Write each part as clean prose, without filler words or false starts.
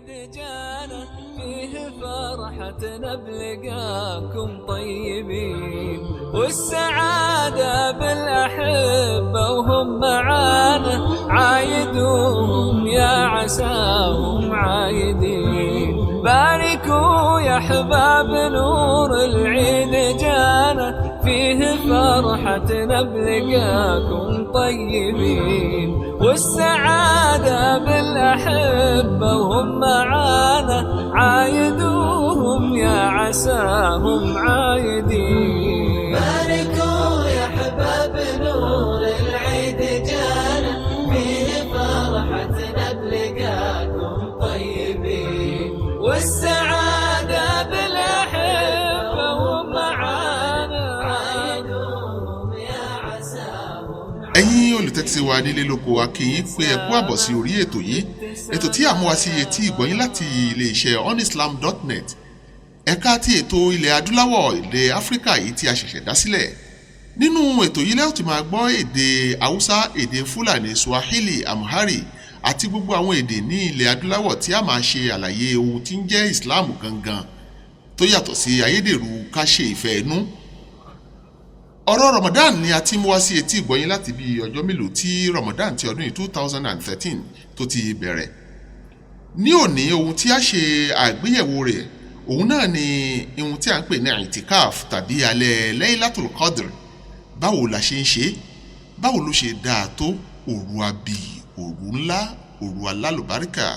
جانا فيه فرحتنا بلقاكم طيبين، والسعادة بالأحبة وهم معانا عايدوهم يا عساهم عايدين. باركوا يا أحباب نور العيد جانا فيه فرحتنا بلقاكم طيبين، والسعادة بالأحبة وهم معانا عايدوهم يا عساهم عايدين. باركوا يا أحباب نور العيد جانا فيه فرحتنا بلقاكم طيبين، والسعادة بالأحبة وهم معانا عايدوهم يا عساهم. ẹ̀yin olùtẹ́tí wa nílé lóko wa kí yín pé ẹ kú àbọ̀ sí orí ètò yìí, ètò tí a mú wá sí etí ìgbọ̀nyín láti iléeṣẹ́ onislam.net, ẹ̀ka ti ètò ilẹ̀ adúláwọ̀ ilẹ̀ áfíríkà yìí tí a ṣẹ̀ṣẹ̀ dá sílẹ̀. Nínú ètò yìí lẹ́yìn tí máa gbọ́ èdè haúsá, èdè fúlàní, swahili, amhari àti gbogbo àwọn èdè ní ilẹ̀ adúláwọ̀ tí a máa ṣe àlàyé ohun tí ń jẹ́ islam gangan tó yàtọ̀ sí ayédèrú ká ṣe ìfẹ́ inú. Ọ̀rọ̀ Ramadan ni a ti mú wá sí etí ìgbọ̀nyín láti bí ọjọ́ mélòó tí Ramadan ti ọdún 2013 tó ti bẹ̀rẹ̀. Ní òní ohun tí a ṣe àgbéyẹ̀wò rẹ̀ òun náà ni ohun tí a ń pè ní itikaf tàbí alẹ́ Laylatul Qadr. Báwo la ṣe ń ṣe? Báwo ló ṣe dáa tó? Òru abì, òru ńlá, òru alálùbáríkà.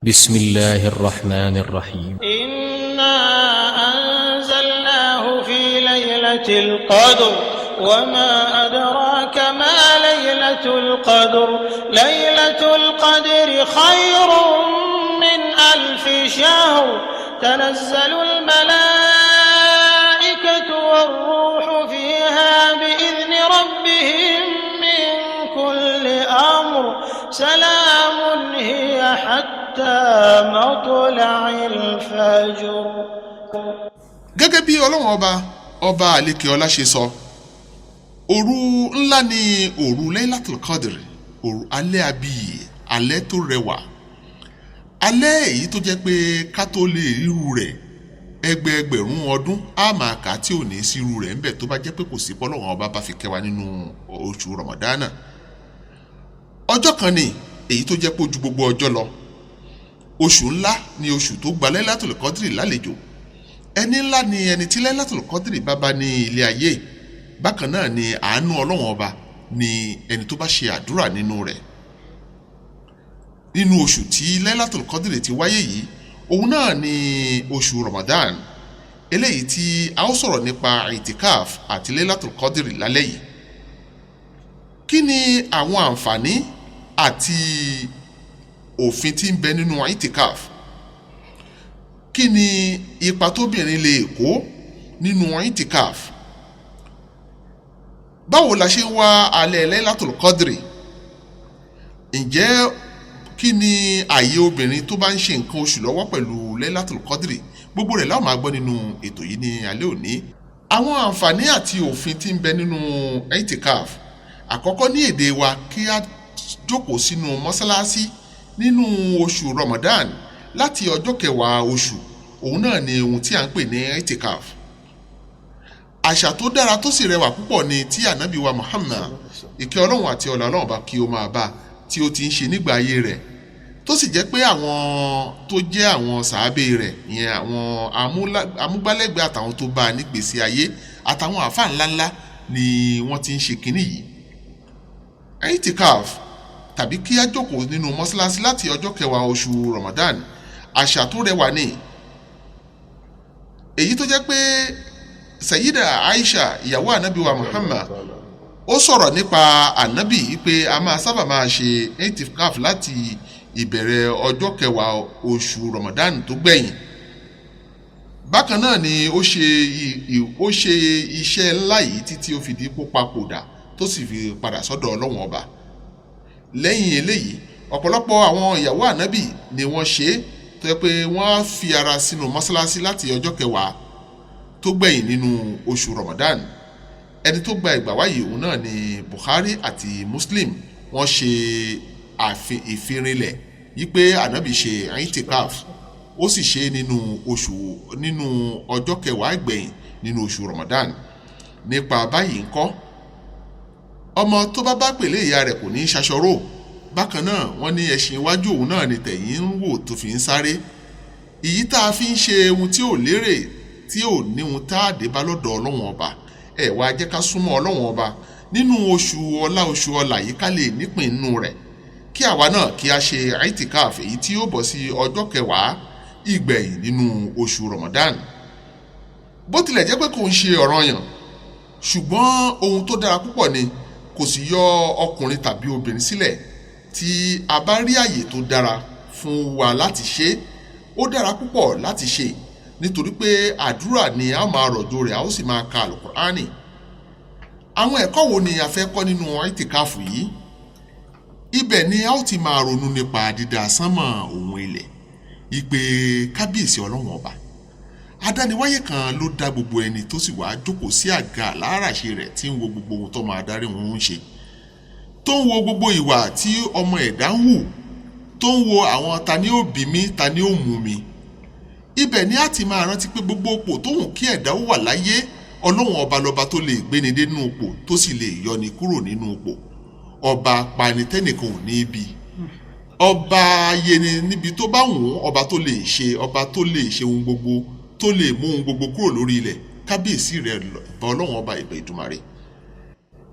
Bismillahir Rahmanir Rahim. ليلة القدر وما أدراك ما ليلة القدر ليلة القدر خير من 1000 شهر تنزل الملائكة والروح فيها بإذن ربهم من كل أمر سلام هي حتى مطلع الفجر. Gẹ́gẹ́ bí Ọlọ́run ọba àlékè ọlá ṣe sọ, òru ńlá ni òru Laylatul Qadr, òru alẹ́ abiyì, alẹ́ tó rẹwà, alẹ́ èyí tó jẹ́ pé ká tó lè ríru rẹ̀ ẹgbẹẹgbẹ̀rún ọdún á máa kà tí ò ní sírú rẹ̀ ńbẹ̀ tó bá jẹ́ pé kò sí bọ́lọ́run ọba bá fi kẹwàá nínú oṣù Ramadana. Ọjọ́ kan ni èyí tó jẹ́ pé ó ju gbogbo ọjọ́ lọ. Oṣù ńlá ni oṣù tó gba Laylatul Qadr lálejò. Ẹni ńlá ni ẹni tí Laylatul Qadr bá ní ilé ayé. Bákan náà ni àánú Ọlọ́run ọba ni ẹni tó bá ṣe àdúrà nínú rẹ̀. Nínú oṣù tí Laylatul Qadr ti wáyé yìí, òun náà ni oṣù Ramadan, eléyìí tí a ó sọ̀rọ̀ nípa itikaf àti Laylatul Qadr lálẹ́ yìí. Kí ni àwọn àǹfààní àti òfin tí ń bẹ nínú itikaf? Kí ni ipa tóbìnrin lè kó nínú itikaf? Báwo la ṣe ń wá alẹ́ Laylatul Qadr? Ǹjẹ́ kí ni ààyè obìnrin tó bá ń ṣe nǹkan oṣù lọ́wọ́ pẹ̀lú Laylatul Qadr? Gbogbo rẹ̀ la ó máa gbọ́ nínú ètò yìí ní alẹ́ òní. Àwọn àǹfààní àti òfin tí ń bẹ nínú itikaf. Àkọ́kọ́, ní èdè wa, kí a jókòó sínú mọ́sálásí nínú oṣù Ramadan láti ọjọ́ kẹwàá oṣù, òun náà ni ohun tí a ń pè ní itikaf. Àṣà tó dára tó sì rẹwà púpọ̀ ni tí ànábì wa Muhammad, ìkẹ́ Ọlọ́run àti ọlá Ọlọ́run bá kí ó máa bá, tí ó ti ń ṣe nígbà ayé rẹ̀, tó sì jẹ́ pé àwọn tó jẹ́ àwọn sàábé rẹ̀, ìyẹn àwọn amúgbálẹ́gbẹ̀ẹ́ àtàwọn tó bá nígbèsí ayé àtàwọn àfáà ńláńlá ni wọ́n ti ń ṣe kinní yìí. Itikaf tàbí kí á jókòó nínú mọ́sálásí láti ọjọ́ kẹwàá oṣù Ramadan, àṣà tó rẹwà ni. Èyí tó jẹ́ pé Sayyida Aisha, ìyàwó ànábì wa Muhammad, ó sọ̀rọ̀ nípa ànábì pé a máa sábà máa ṣe itikaf láti ìbẹ̀rẹ̀ ọjọ́ kẹwàá oṣù Ramadan tó gbẹ̀yìn. Bákan náà ni ó ṣe iṣẹ́ ńlá yìí títí ó fi di pó papòdà tó sì fi padà sọ́dọ̀ Ọlọ́run ọba. Lẹ́yìn eléyìí, ọ̀pọ̀lọpọ̀ àwọn ìyàwó ànábì ni wọ́n ṣe tó yẹ pé wọ́n fi ara sínú mọ́sálásí láti ọjọ́ kẹwàá tó gbẹ̀yìn nínú oṣù Ramadan. Ẹni tó gba ìgbà wáyé òun náà ni Bukhari àti Muslim. Wọ́n ṣe ìfirinlẹ̀ wípé ànábì ṣe itikaf ó sì ṣe nínú ọjọ́ kẹwàá ìgbẹ̀yìn nínú oṣù Ramadan. Nípa báyìí ńkọ́ ọmọ tó bá pèlé ìyá rẹ̀ kò ní í ṣaṣọrò. Bákan náà wọ́n ní ẹṣin iwájú òun náà ni tẹ̀yìn ń wò tó fi ń sáré. Èyí tá a fi ń ṣe ohun tí ò lérè tí ò ní ohun tá a dé bá lọ́dọ̀ Ọlọ́run ọba. Ẹ wá jẹ́ ká súnmọ́ Ọlọ́run ọba nínú oṣù ọlá yìí ká lè nípìn nínú rẹ̀. Kí àwa náà kí a ṣe itikaf èyí tí ó bọ̀ sí ọjọ́ kẹwàá ìgbẹ̀yìn nínú oṣù Ramadan. Bó tilẹ̀ jẹ́ pé kò ń ṣe ọ̀ranyàn, ṣùgbọ́n ohun tó dára púpọ̀ ni, kò sì yọ ọkùnrin tàbí obìnrin sílẹ̀. Tí a bá rí àyè tó dára fún wa láti ṣe, ó dára púpọ̀ láti ṣe, nítorí pé àdúrà ni a máa rọ̀jò rẹ̀, a ó sì máa ka Al-Qur'ani. Àwọn ẹ̀kọ́ wo ni a fẹ́ kọ́ nínú itikafu yìí? Ibẹ̀ ni a ó ti máa ronú nípa dídá sánmọ̀ òun ilẹ̀, ìpè kábíyèsí Ọlọ́run ọba. Adániwáyé kan ló dá gbogbo ẹni tó sì wá jókòó sí àga aláràṣe rẹ̀ tí ń wo gbogbo ohun tó máa darí wọn ń ṣe, tó ń wo gbogbo ìwà tí ọmọ ẹ̀dá ń hù, tó ń wo àwọn ta ni ó bí mi ta ni ó mú mi. Ibẹ̀ ni a ti máa rántí pé gbogbo òpò tó hùn kí ẹ̀dá ó wà láyé, Ọlọ́run ọba lọ́ba tó lè gbéni dé nínú òpò tó sì lè yọni kúrò nínú òpò. Ọba panitẹ́nìkan ò ní ibi, ọba ayeni níbi tó bá wùn, ọba tó lè ṣe ohun gbogbo, tó lè mú ohun gbogbo kúrò lórí ilẹ̀. Kábíyèsí rẹ̀ bá Ọlọ́run ọba ìbà Ìdùmarè.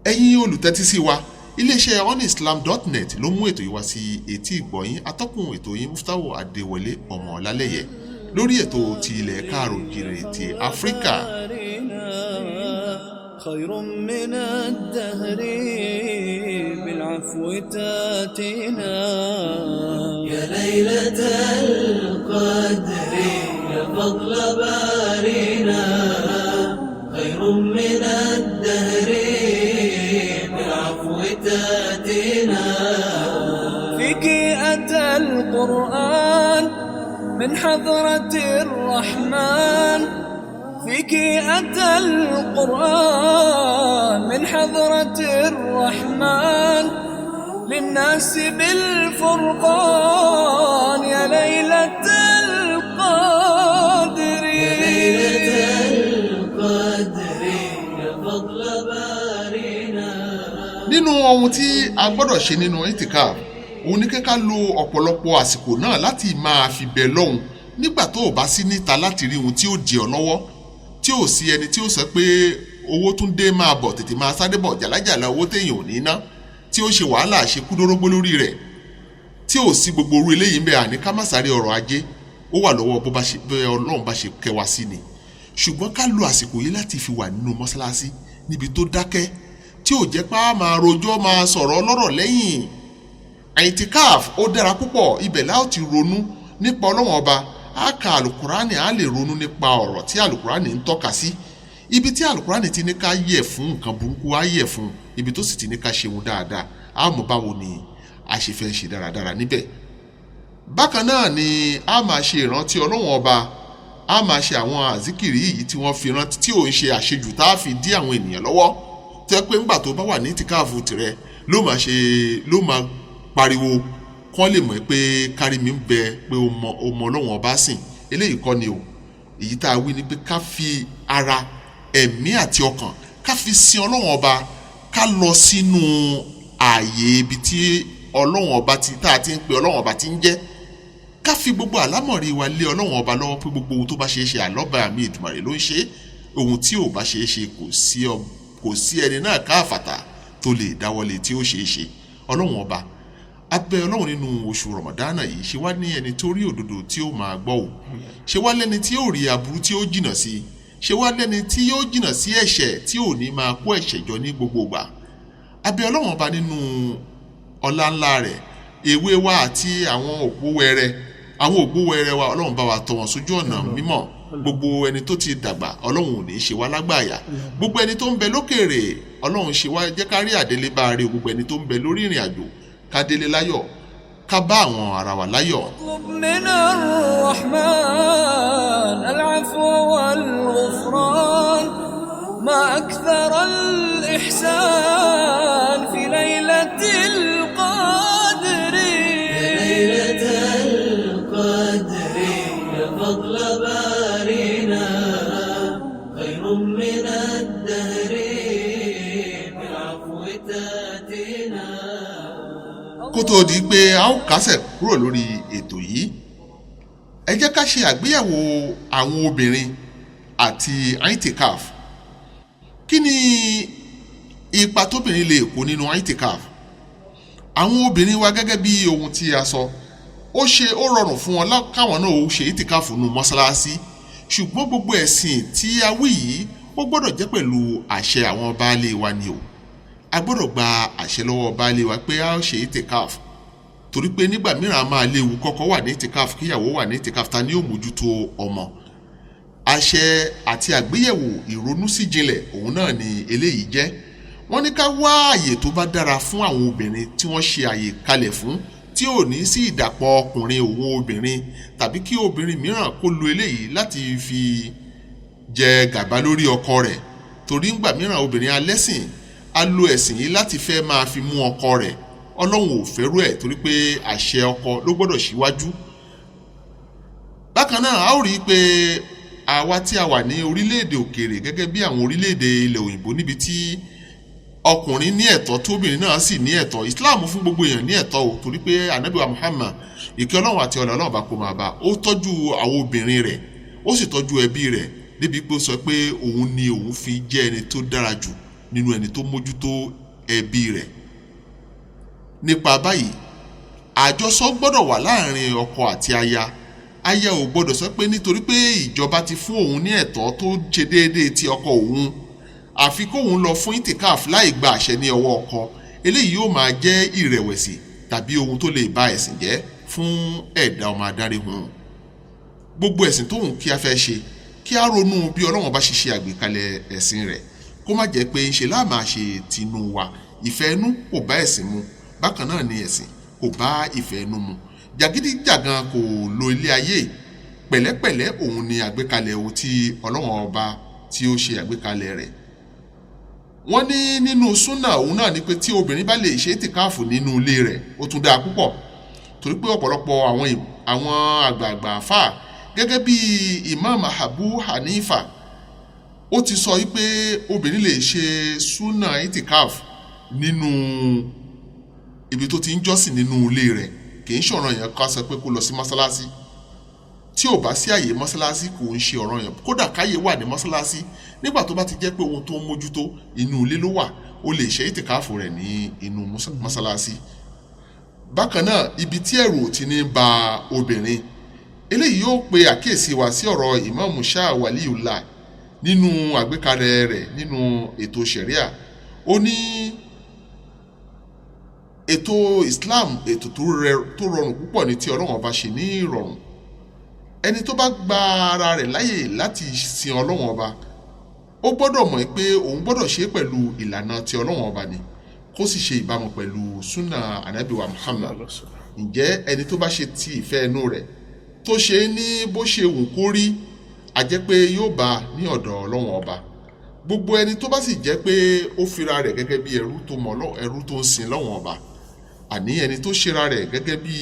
Ẹ̀yin olùtẹ́tí sí wa, iléeṣẹ́ onislam.net ló mú ètò yìí wá sí etí ìgbọ̀yín. Atọ́kùn ètò yìí Muftahu Adéwọlé ọmọ Ọlálẹ́yẹ lórí ètò ti ilẹ̀ káàrọ̀-o-jíire ti Áfíríkà. خير من الدهر بالعفو تاتينا يا ليلة القدر يا فضل بارنا خير من الدهر بالعفو تاتينا فيك أتى القرآن من حضرة الرحمن فيك أتى القرآن من حضرة الرحمن للناس بالفرقان يا ليلة القدر يا ليلة القدر يا فضل بارنا. Nínú ohun tí a gbọ́dọ̀ ṣe nínú itikaf, òun ní ká lo ọ̀pọ̀lọpọ̀ àsìkò náà láti máa fi bẹ̀ lọ́hùn nígbà tó o bá sí níta láti rí ohun tí ó di ọ lọ́wọ́, tí ò sí ẹni tí ó sọ pé owó tún dé máa bọ̀ tètè máa sáré bọ̀ jàlájàlá owó téèyàn ò ní ná, tí ó ṣe wàhálà ṣe kúdórógbó lórí rẹ̀, tí ò sí gbogbo orú eléyìí ń bẹ. Àní ká má sáré ọrọ̀ ajé, ó wà lọ́wọ́ bó bá ṣe bẹ́ẹ̀ Ọlọ́run bá ṣe kẹwàá sí ni. Ṣùgbọ́n ká lo àsìkò yìí láti fi wà nínú mọ́sálásí níbi tó dákẹ́, tí ò jẹ́ pé a máa rojọ́ máa sọ̀rọ̀ ọlọ́rọ̀ lẹ́yìn. Itikaf ó dára púpọ̀, ibẹ̀ la ó ti ronú nípa Ọlọ́run ọba. A ka Alukurani, a lè ronú nípa ọ̀rọ̀ tí Alukurani ń tọ́ka sí. Ibi tí Alukurani ti ní ká yẹ̀ fún nǹkan burúkú, a yẹ̀ fún. Ibi tó sì ti ní ká ṣe ohun dáadáa, a mọ̀ báwo ni a ṣe fẹ́ ṣe dáradára níbẹ̀. Bákan náà ni a máa ṣe ìrántí Ọlọ́run ọba, a máa ṣe àwọn àzíkìrì yìí tí wọ́n fi rántí, tí ò ń ṣe àṣejù tá a fi dí àwọn ènìyàn lọ́wọ́. Tó yẹ pé ńgbà tó bá wà ní ìtìkáàfù tirẹ̀ ló máa pariwo kán lè mọ̀ pé kárí mi ń bẹ, pé o mọ Ọlọ́run ọba sìn. Eléyìí kọ́ ni o. Èyí tá a wí ni pé ká fi ara, ẹ̀mí àti ọkàn ká fi sin Ọlọ́run ọba, ká lọ sínú ààyè ibi tí Ọlọ́run ọba tá a ti ń pe Ọlọ́run ọba ti ń jẹ́. Ká fi gbogbo àlámọ̀rí wa lé Ọlọ́run ọba lọ́wọ́, pé gbogbo ohun tó bá ṣeé ṣe àlọ́ba àmì Èdùmàrè ló ń ṣe. Ohun tí ò bá ṣeé ṣe kò sí ẹni náà káàfàtà tó lè dáwọ́lé tí ó ṣeé ṣe. Ọlọ́run ọba, a bẹ̀ Ọlọ́run nínú oṣù Ramadana yìí, ṣe wá ní ẹni tó rí òdodo tí ó máa gbọ́ ò, ṣe wá lẹ́ni tí ó rí aburú tí ó jìnà sí, ṣe wá lẹ́ni tí yóò jìnà sí ẹ̀ṣẹ̀ tí ò ní máa kó ẹ̀ṣẹ̀ jọ ní gbogbo ìgbà. A bẹ̀ Ọlọ́run ọba nínú ọlá ńlá rẹ̀, èwe wa àti àwọn òpó wẹrẹ wa, Ọlọ́run bá wa tọ́ wọn sójú ọ̀nà mímọ́. Gbogbo ẹni tó ti dàgbà, Ọlọ́run ò ní ṣe wá lágbàáyà. Gbogbo ẹni tó ń bẹ lókèèrè, Ọlọ́run ṣe wá, jẹ́ ká rí àdélé bá rí. Gbogbo ẹni tó ń bẹ lórí ìrìn àjò, ká délé láyọ̀, ká bá àwọn ara wa láyọ̀. من الرحمن العفو والغفران ما أكثر الإحسان في ليلة القدر ليلة kó tó di pé a ó kásẹ̀ kúrò lórí ètò yìí, ẹ jẹ́ ká ṣe àgbéyẹ̀wò àwọn obìnrin àti itikaf. Kí ni ipa tóbìnrin lè kó nínú itikaf? Àwọn obìnrin wa gẹ́gẹ́ bí ohun tí a sọ, ó rọrùn fún wọn káwọn náà ó ṣe itikaf nínú mọ́sálásí, ṣùgbọ́n gbogbo ẹ̀sìn tí a wí yìí ó gbọ́dọ̀ jẹ́ pẹ̀lú àṣẹ àwọn baálé wa ni o. A gbọ́dọ̀ gba àṣẹ lọ́wọ́ baálé wa pé a ó ṣe itikaf, torí pé nígbà mìíràn a máa léwu kọ́kọ́ wà ní itikaf kíyàwó wà ní itikaf, ta ni ó mójútó ọmọ. Àṣẹ àti àgbéyẹ̀wò ìrònú sí jinlẹ̀ òun náà ni eléyìí jẹ́. Wọ́n ní ká wá àyè tó bá dára fún àwọn obìnrin tí wọ́n ṣe àyè kalẹ̀ fún, tí ò ní sí ìdàpọ̀ ọkùnrin òun obìnrin, tàbí kí obìnrin mìíràn kó lo eléyìí láti fi jẹ gàba lórí ọkọ rẹ̀, torí ńgbà mìíràn obìnrin alẹ́sìn á lo ẹ̀sìn yìí láti fẹ́ máa fi mú ọkọ rẹ̀. Ọlọ́run ò fẹ́rú ẹ̀, torí pé àṣẹ ọkọ ló gbọ́dọ̀ ṣíwájú. Bákan náà a ó rí i pé àwa tí a wà ní orílẹ̀-èdè òkèèrè gẹ́gẹ́ bí àwọn orílẹ̀-èdè ilẹ̀ òyìnbó níbi tí ọkùnrin ní ẹ̀tọ́ tí obìnrin náà sì ní ẹ̀tọ́, Islam fún gbogbo èèyàn ní ẹ̀tọ́ o, torí pé Ànábì wa Muhammad ìkẹ́ Ọlọ́run àti ọlá Ọlọ́run bá kó máa bá, ó tọ́jú àwọn obìnrin rẹ̀, ó sì tọ́jú ẹbí rẹ̀ débi pé ó sọ pé òun ni òun fi jẹ́ ẹni tó dára jù nínú ẹni tó mójútó ẹbí rẹ̀. Nípa báyìí, àjọsọ gbọ́dọ̀ wà láàrin ọkọ àti aya. Aya ò gbọ́dọ̀ sọ pé nítorí pé ìjọba ti fún òun ní ẹ̀tọ́ tó ṣe déédéé ti ọkọ òun, àfi kóun lọ fún itikaf láì gba àṣẹ ní ọwọ́ ọkọ. Eléyìí yóò máa jẹ́ ìrẹ̀wẹ̀sì tàbí ohun tó lè ba ẹ̀sìn jẹ́ fún ẹ̀dá ọmọ adarí hun. Gbogbo ẹ̀sìn tóun kí a fẹ́ ṣe, kí a ronú bí Ọlọ́run bá ṣe àgbékalẹ̀ ẹ̀sìn rẹ̀, kó má jẹ́ pé ńṣe la máa ṣe tinú wa. Ìfẹ́ inú kò bá ẹ̀sìn mu, bákan náà ni ẹ̀sìn kò bá ìfẹ́ inú mu. Jàgídíjàgan kò lo ilé ayé. Pẹ̀lẹ́pẹ̀lẹ́ òun ni àgbékalẹ̀ ohun tí Ọlọ́run ọba tí ó ṣe àgbékalẹ̀ rẹ̀. Wọ́n ní nínú súnà òun náà ni pé tí obìnrin bá lè ṣe ìtìkáàfù nínú ilé rẹ̀ ó tún dáa púpọ̀, torí pé ọ̀pọ̀lọpọ̀ àwọn àgbààgbà àfáà gẹ́gẹ́ bí Imam Abu Hanifa ó ti sọ wípé obìnrin lè ṣe súnà ìtìkáàfù nínú ibi tó ti ń jọ́sìn nínú ilé rẹ̀, kì í ṣọ̀ràn yẹn ká sọ pé kó lọ sí mọ́sálásí. Tí ò bá sí àyè mọ́sálásí kò ń ṣe ọ̀ràn yẹn, kódà káyè wà ní mọ́sálásí, nígbà tó bá ti jẹ́ pé ohun tó ń mójútó inú ilé ló wà, ó lè ṣe ìtìkáàfù rẹ̀ ní inú mọ́sálásí. Bákan náà, ibi tí ẹ̀rù ò ti ní ba obìnrin, eléyìí yóò pe àkíyèsí wa sí ọ̀rọ̀ Imam Shah Waliullah nínú àgbékalẹ̀ rẹ̀ nínú ètò ṣẹ̀ríà. Ó ní ètò Islam ètò tó rọrùn púpọ̀ ní tí Ọlọ́run ọba ṣe ní ìrọ̀rùn. Ẹni tó bá gba ara rẹ̀ láyè láti sin Ọlọ́run ọba, ó gbọ́dọ̀ mọ̀ pé òun gbọ́dọ̀ ṣe pẹ̀lú ìlànà tí Ọlọ́run ọba ni, kó sì ṣe ìbámu pẹ̀lú súnà Ànábì wa Muhammad. Ǹjẹ́ ẹni tó bá ṣe ti ìfẹ́ inú rẹ̀ tó ṣe ní bó ṣe wù kó rí, a jẹ́ pé yóò bá ní ọ̀dọ̀ Ọlọ́run ọba. Gbogbo ẹni tó bá sì jẹ́ pé ó fira rẹ̀ gẹ́gẹ́ bí ẹrú tó ń sin Ọlọ́run ọba, àní ẹni tó ṣera rẹ̀ gẹ́gẹ́ bí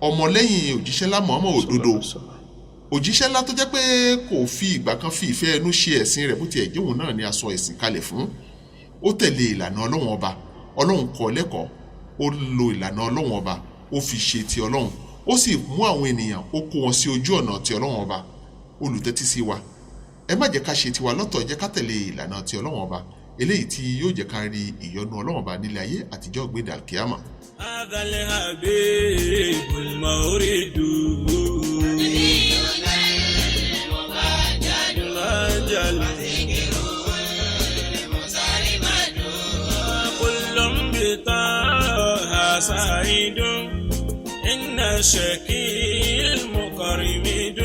ọmọlẹ́yìn òjíṣẹ́ ńlá Muhammad òdodo, òjíṣẹ́ ńlá tó jẹ́ pé kò fi ìgbà kan fi ìfẹ́ ẹnu ṣe ẹ̀sìn rẹ̀, bó tiẹ̀ jẹ́ òun náà ni a sọ ẹ̀sìn kalẹ̀ fún. Ó tẹ̀lé ìlànà Ọlọ́run ọba, Ọlọ́run kọ́ lẹ́kọ̀ọ́, ó lo ìlànà Ọlọ́run ọba, ó fi ṣe ti Ọlọ́run, ó sì mú àwọn ènìyàn, ó kó wọn sí ojú ọ̀nà ti Ọlọ́run ọba. Olùtẹ́tí sí wa, ẹ má jẹ́ ká ṣe tiwa lọ́tọ̀, jẹ́ ká tẹ̀lé ìlànà ti Ọlọ́run ọba, eléyìí tí yóò jẹ́ ká rí ìyọ́nú Ọlọ́run ọba nílé ayé àtijọ́ gbéda alkiyama. سعيد إن الشكي المكرمد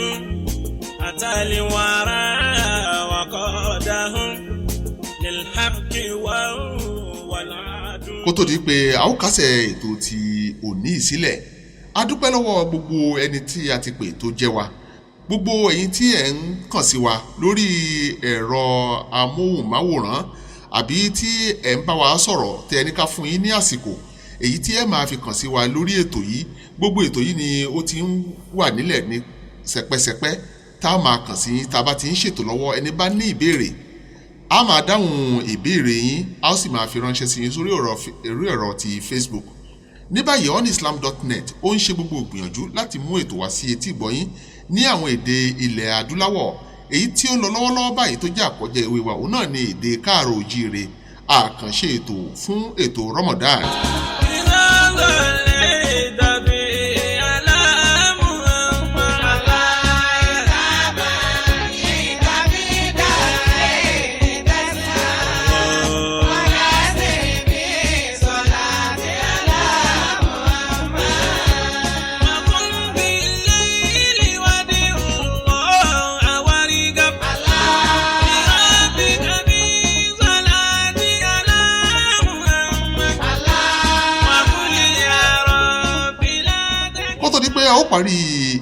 أتى لورى وقادهم للحق والعدل. Kó tó di pé a ó kásẹ̀ ètò ti òní ìsílẹ̀, a dúpẹ́ lọ́wọ́ gbogbo ẹni tí a ti pè tó jẹ́ wa, gbogbo ẹ̀yin tí ẹ̀ ń kàn sí wa lórí ẹ̀rọ amóhùnmáwòrán àbí tí ẹ̀ ń bá wa sọ̀rọ̀ tẹ́ ẹni ká fún yín ní àsìkò èyí tí ẹ máa fi kàn sí wa lórí ètò yìí. Gbogbo ètò yìí ni ó ti ń wà nílẹ̀ ní sẹpẹsẹpẹ tá a máa kàn sí tá a bá ti ń ṣètò lọ́wọ́. Ẹni bá ní ìbéèrè, a máa dáhùn ìbéèrè yín, a ó sì máa fi ránṣẹ́ sí yín sórí ẹ̀rọ ti Facebook. ní báyìí onislam.net ó ń ṣe gbogbo ìgbìyànjú láti mú ètò wá sí etí ìgbọ́yín ní àwọn èdè ilẹ̀ adúláwọ̀. Èyí tí ó ń lọ lọ́wọ́lọ́wọ́ báyìí tó jẹ́ àkọ́jẹ́ ìwé wa òun náà ni èdè káàrọ̀ òjíire, àkànṣe ètò fún ètò Ramadan. A ó parí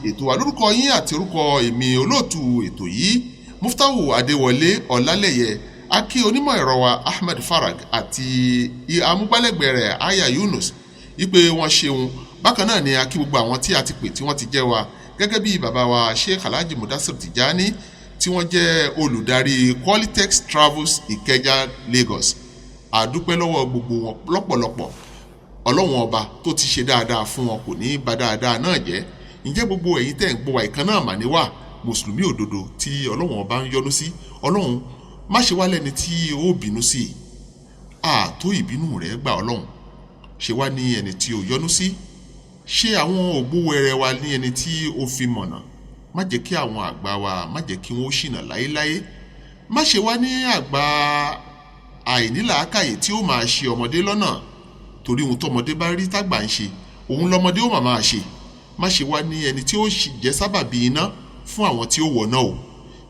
ètò wa lórúkọ yín àti orúkọ èmi olóòtú ètò yìí Muftahu Adéwọlé Ọlálẹyẹ, akí onímọ̀ ẹ̀rọ wa Ahmed Farag àti amúgbálẹ́gbẹ̀ẹ́ rẹ̀ Aya Yunus wípé wọ́n ṣeun. Bákan náà ni akí gbogbo àwọn tí a ti pè tí wọ́n ti jẹ́ wa, gẹ́gẹ́ bí bàbá wa Sheikh Alhaji Mudassir Tijani tí wọ́n jẹ́ olùdarí Qualitex Travels Ìkẹjà Lagos. A dúpẹ́ lọ́wọ́ gbogbo wọn lọ́pọ̀lọpọ̀. Ọlọ́run ọba tó ti ṣe dáadáa fún wọn kò ní bà dáadáa náà jẹ́. Ǹjẹ́ gbogbo ẹ̀yin tẹ́ ń gbọ́ wa ìkan náà mà ní wà mùsùlùmí òdodo tí Ọlọ́run ọba ń yọ́nú sí. Ọlọ́run má ṣe wá lẹ́ni tí ó bínú sí. Ààtó ìbínú rẹ̀ gbà Ọlọ́run. Ṣe wá ní ẹni tí ó yọ́nú sí. Ṣe àwọn ògbówẹrẹ wa ní ẹni tí ó fi mọ̀nà. Má jẹ́ kí àwọn àgbà wa má jẹ́ kí wọ́n ṣìnà láéláé. Má ṣe wá ní àgbà àìnílàákàyè tí ó máa ṣe ọmọdé lọ́nà. Torí ohun tọmọdé bá rí tágbà ń ṣe òun lọmọdé ó máa ṣe. Má ṣe wá ní ẹni tí ó sì jẹ́ sábàbí iná fún àwọn tí ó wọ̀nà o.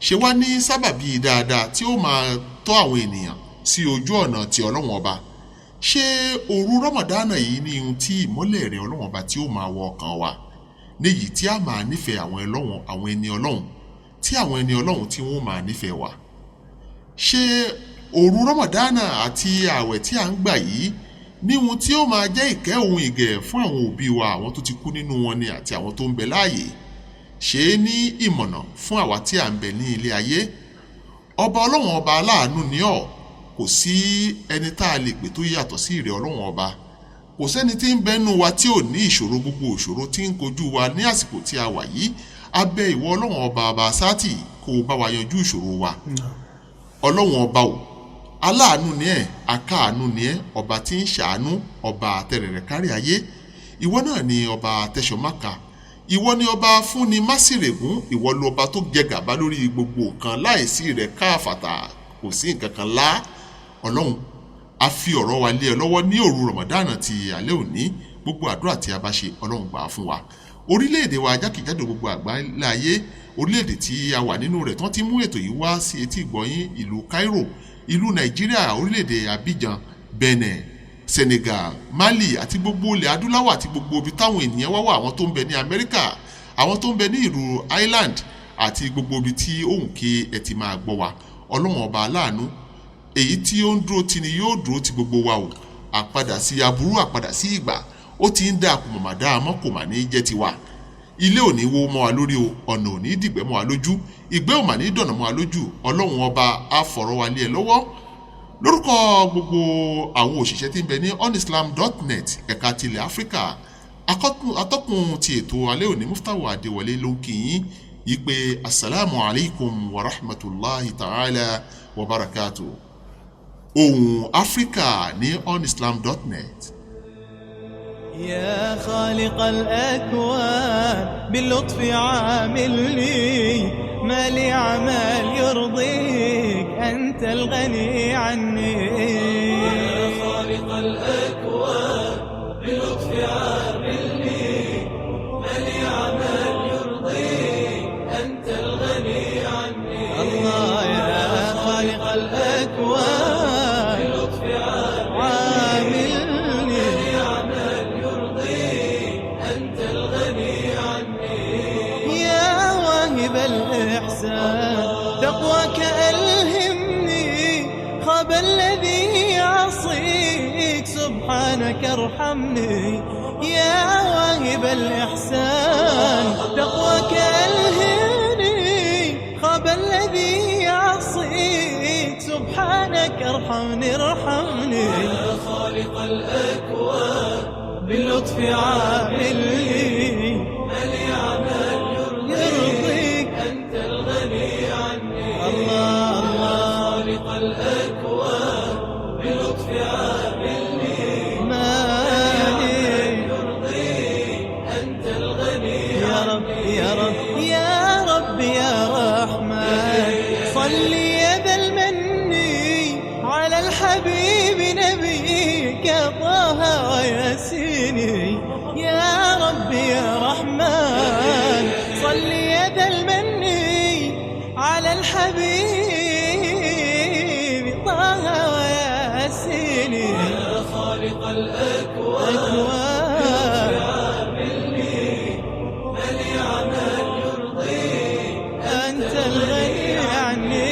Ṣe wá ní sábàbí dáadáa tí ó máa tọ́ àwọn ènìyàn sí ojú ọ̀nà ti Ọlọ́run ọba. Ṣé òru Ramadan yìí ní ohun tí ìmọ́lẹ̀ rẹ̀ Ọlọ́run ọba tí ó máa wọ ọkàn wa, níyìí tí a máa nífẹ̀ẹ́ àwọn ẹni Ọlọ́run, tí àwọn ẹni Ọlọ́run tí wọ́n máa nífẹ̀ẹ́ wa. Ṣé òru Ramadan àti ààwẹ̀ tí a ń gbà yìí ní ohun tí ó máa jẹ́ ìkẹ́ ohun ìgẹ̀ fún àwọn òbí wa, àwọn tó ti kú nínú wọn ni àti àwọn tó ń bẹ láàyè. Ṣé ní ìmọ̀nà fún àwa tí à ń bẹ ní ilé ayé. Ọba Ọlọ́run ọba aláàánú ni ọ́, kò sí ẹni tá a lè pè tó yàtọ̀ sí ìrẹ Ọlọ́run ọba. Kò sẹ́ni tí ń bẹnu wa tí ò ní ìṣòro, gbogbo ìṣòro tí ń kojú wa ní àsìkò tí a wà yìí. A bẹ̀ ìwọ Ọlọ́run ọba Sátì kó o bá wa yanjú ìṣòro wa. Ọlọ́run ọba o, aláàánú ni ẹ́, akáàánú ni ẹ́, ọba tí ń ṣàánú, ọba àtẹrẹrẹ kárí ayé. Ìwọ náà ni ọba àtẹṣọmáka, ìwọ ni ọba fúnni másìrègún, ìwọ ló ọba tó jẹ gàba lórí gbogbo nǹkan, láìsí rẹ káàfàtà kò sí nǹkan kan lá. Ọlọ́run a fi ọ̀rọ̀ wa lé ẹ lọ́wọ́ ní òru Ramadan ti alẹ́ òní. Gbogbo àdúrà tí a bá ṣe Ọlọ́run gbà fún wa. Orílẹ̀-èdè wa jákèjádò gbogbo àgbáńlá ayé, orílẹ̀-èdè tí a wà nínú rẹ̀ tán ti mú ètò yìí wá sí etí ìgbọ́yín, ìlú Cairo, ìlú Nàìjíríà, orílẹ̀-èdè Abidjan, Benin, Senegal, Mali àti gbogbo ilẹ̀ adúláwọ̀ àti gbogbo ibi táwọn ènìyàn wá wà, àwọn tó ń bẹ ní Amẹ́ríkà, àwọn tó ń bẹ ní ìlú Ireland àti gbogbo ibi tí òun kí ẹ ti máa gbọ́ wa. Ọlọ́run ọba aláàánú, èyí tí ó ń dúró tì ní yóò dúró ti gbogbo wa o. Àpadà sí aburú, àpadà sí ìgbà ó ti ń dá àpò mọ̀mọ́ dá àmọ́ kò mà ní jẹ́ tiwa. Ilé ò ní wó mọ́ wa lórí o, ọ̀nà ò ní dìgbẹ́ mọ́ wa lójú, ìgbẹ́ ò mà ní dọ̀nà mọ́ wa lójú. Ọlọ́run ọba á fọ̀rọ̀ wa lé ẹ lọ́wọ́. Lórúkọ gbogbo àwọn òṣìṣẹ́ tí ń bẹ ní onislam.net ẹ̀ka tilẹ̀ Áfíríkà, atọ́kùn ti ètò alẹ́ òní Muftahu Adéwọlé ló ń kí yín yí pé assalamu alaikum wa rahmatulahi ta'ala wa barakatuh. Ohùn Áfíríkà ní onislam.net. يا خالق الأكوان باللطف عاملني ما لي عمل يرضيك أنت الغني عني. يا خالق الأكوان باللطف عاملني ما لي عمل يرضيك أنت الغني عني. الله يا خالق الأكوان باللطف عاملني تقواك ألهمني خاب الذي يعصيك سبحانك ارحمني. يا واهب الإحسان تقواك ألهمني خاب الذي يعصيك سبحانك ارحمني. يا خالق الأكوان باللطف عاملني مالي عمل يرضيك أنت الغني عني الله خالق الأكوان باللطف عاملني مالي يرضيك أنت الغني يا رب يا رب يا رب يا رحمن صلي يا ذا المن على الحبيب نبيك طه وياسيني يا رب يا رحمن صلي يا ذا المن على الحبيب طه وياسيني يا خالق الأكوان مالي عمل يرضيك أنت الغني عني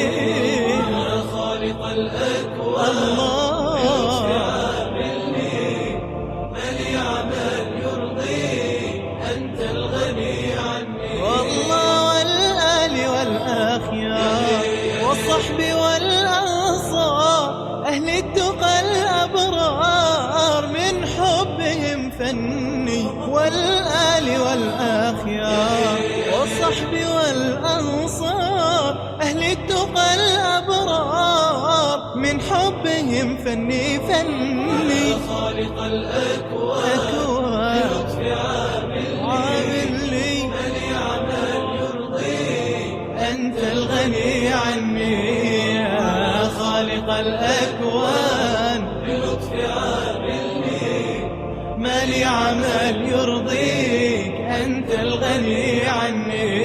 يا خالق الأكوان الله مالي عمل يرضيك أنت الغني عني والله والآل والأخيار والصحب والأنصار أهل التقى الأبرار من حبهم فني والآل والأخيار والصحب والأنصار أهل التقى الأبرار من حبهم فني خالق الأكوان بلطف عامل لي مالي عمل يرضيك أنت الغني عني يا خالق الأكوان بلطف عاملني مالي عمل يرضيك أنت الغني عني